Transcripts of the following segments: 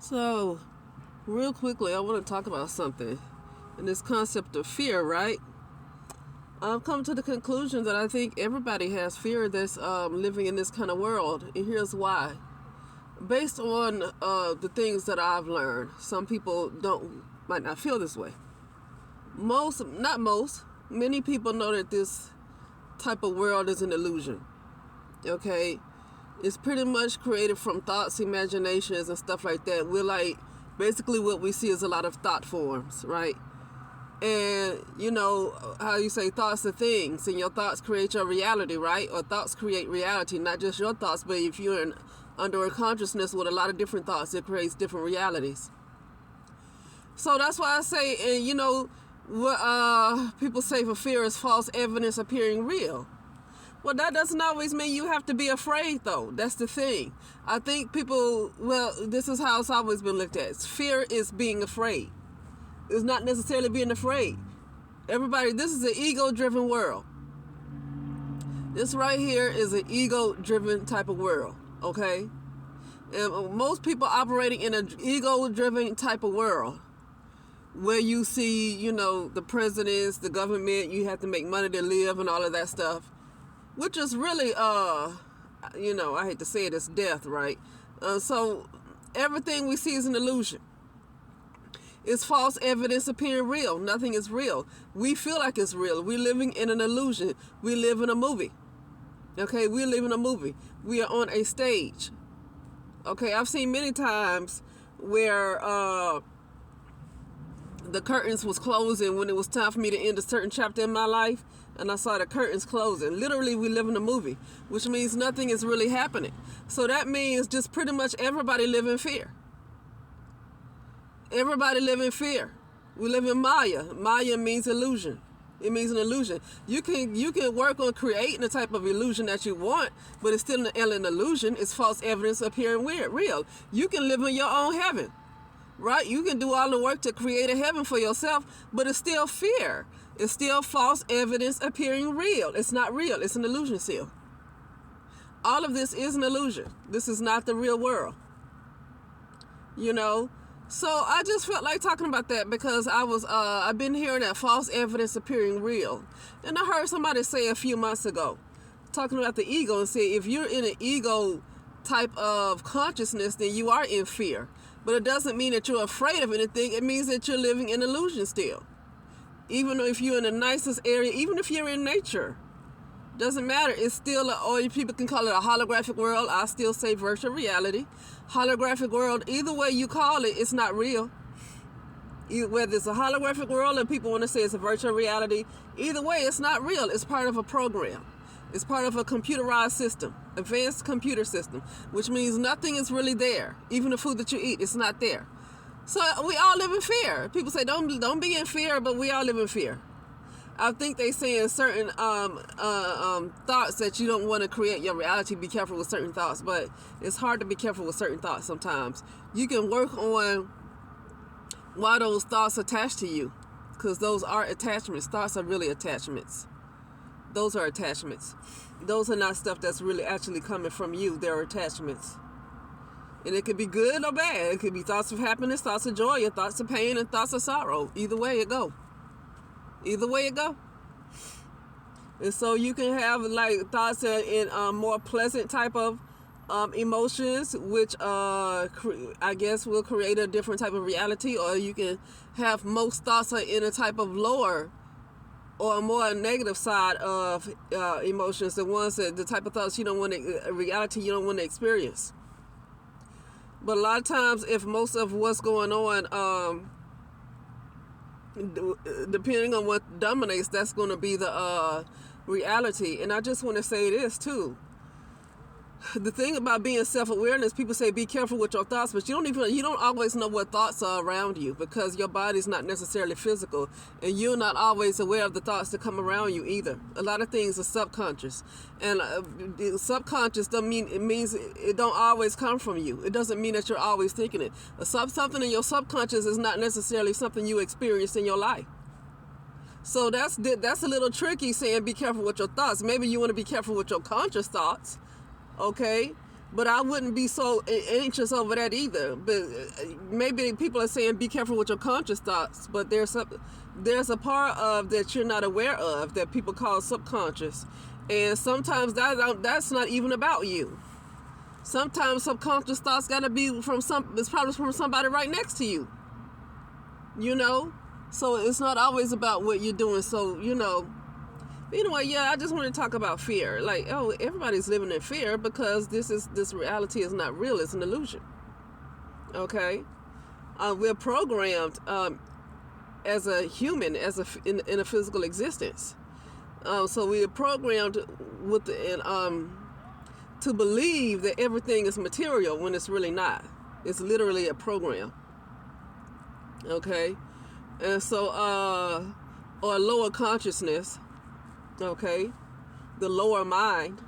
So, real quickly, I want to talk about something. And this concept of fear, right? I've come to the conclusion that I think everybody has fear that's living in this kind of world. And here's why. Based on the things that I've learned, some people might not feel this way. Many people know that this type of world is an illusion. Okay? It's pretty much created from thoughts, imaginations, and stuff like that. Basically what we see is a lot of thought forms, right? And you know how you say thoughts are things, and your thoughts create your reality, right? Or thoughts create reality, not just your thoughts, but if you're under a consciousness with a lot of different thoughts, it creates different realities. So that's why I say, and you know, what people say for fear is false evidence appearing real. Well, that doesn't always mean you have to be afraid, though. That's the thing. I think this is how it's always been looked at. Fear is being afraid. It's not necessarily being afraid. This is an ego-driven world. This right here is an ego-driven type of world, okay? And most people operating in an ego-driven type of world, where you see, you know, the presidents, the government, you have to make money to live and all of that stuff, which is really, you know, I hate to say it, it's death, right? So everything we see is an illusion. It's false evidence appearing real. Nothing is real. We feel like it's real. We're living in an illusion. We live in a movie. Okay, we live in a movie. We are on a stage. Okay, I've seen many times where the curtains was closing when it was time for me to end a certain chapter in my life, and I saw the curtains closing. Literally, we live in a movie, which means nothing is really happening. So that means just pretty much everybody live in fear. Everybody live in fear. We live in Maya. Maya means illusion. It means an illusion. You can work on creating the type of illusion that you want, but it's still an illusion. It's false evidence appearing real. You can live in your own heaven, right? You can do all the work to create a heaven for yourself, but it's still fear. It's still false evidence appearing real. It's not real. It's an illusion still. All of this is an illusion. This is not the real world. You know? So I just felt like talking about that because I've been hearing that false evidence appearing real. And I heard somebody say a few months ago, talking about the ego, and say if you're in an ego type of consciousness, then you are in fear. But it doesn't mean that you're afraid of anything. It means that you're living in illusion still. Even if you're in the nicest area, even if you're in nature, doesn't matter. It's still, or people can call it a holographic world. I still say virtual reality. Holographic world, either way you call it, it's not real. Whether it's a holographic world and people want to say it's a virtual reality, either way, it's not real. It's part of a program. It's part of a computerized system, advanced computer system, which means nothing is really there. Even the food that you eat, it's not there. So we all live in fear. People say don't be in fear, but we all live in fear. I think they say in certain thoughts that you don't want to create your reality. Be careful with certain thoughts, but it's hard to be careful with certain thoughts sometimes. You can work on why those thoughts attach to you, because those are attachments. Thoughts are really attachments. Those are attachments. Those are not stuff that's really actually coming from you. They're attachments. And it could be good or bad. It could be thoughts of happiness, thoughts of joy, or thoughts of pain, and thoughts of sorrow. Either way it go. Either way it go. And so you can have like thoughts in more pleasant type of emotions, which I guess will create a different type of reality, or you can have most thoughts are in a type of lower or more negative side of emotions, the type of thoughts you don't want to, reality you don't want to experience. But a lot of times, if most of what's going on, depending on what dominates, that's going to be the reality. And I just want to say this too. The thing about being self-awareness, people say be careful with your thoughts, but you don't always know what thoughts are around you, because your body's not necessarily physical, and you're not always aware of the thoughts that come around you either. A lot of things are subconscious, and subconscious means it don't always come from you. It doesn't mean that you're always thinking it. Something in your subconscious is not necessarily something you experienced in your life. So that's a little tricky, saying be careful with your thoughts. Maybe you want to be careful with your conscious thoughts. Okay, But I wouldn't be so anxious over that either. But maybe people are saying be careful with your conscious thoughts. But there's a part of that you're not aware of that people call subconscious, and sometimes that's not even about you. Sometimes subconscious thoughts gotta be it's probably from somebody right next to you. You know, so it's not always about what you're doing. So anyway, yeah, I just want to talk about fear. Like, oh, everybody's living in fear because this reality is not real. It's an illusion. Okay, we're programmed as a human, in a physical existence. So we are programmed to believe that everything is material when it's really not. It's literally a program. Okay, and so or lower consciousness. Okay, the lower mind.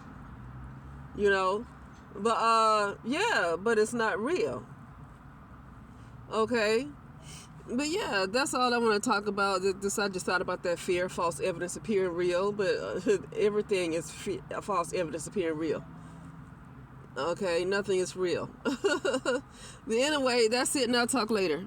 But yeah, but it's not real. Okay. But yeah, that's all I want to talk about. I just thought about that fear, false evidence appearing real, but everything is false evidence appearing real. Okay, nothing is real. But anyway, that's it, and I'll talk later.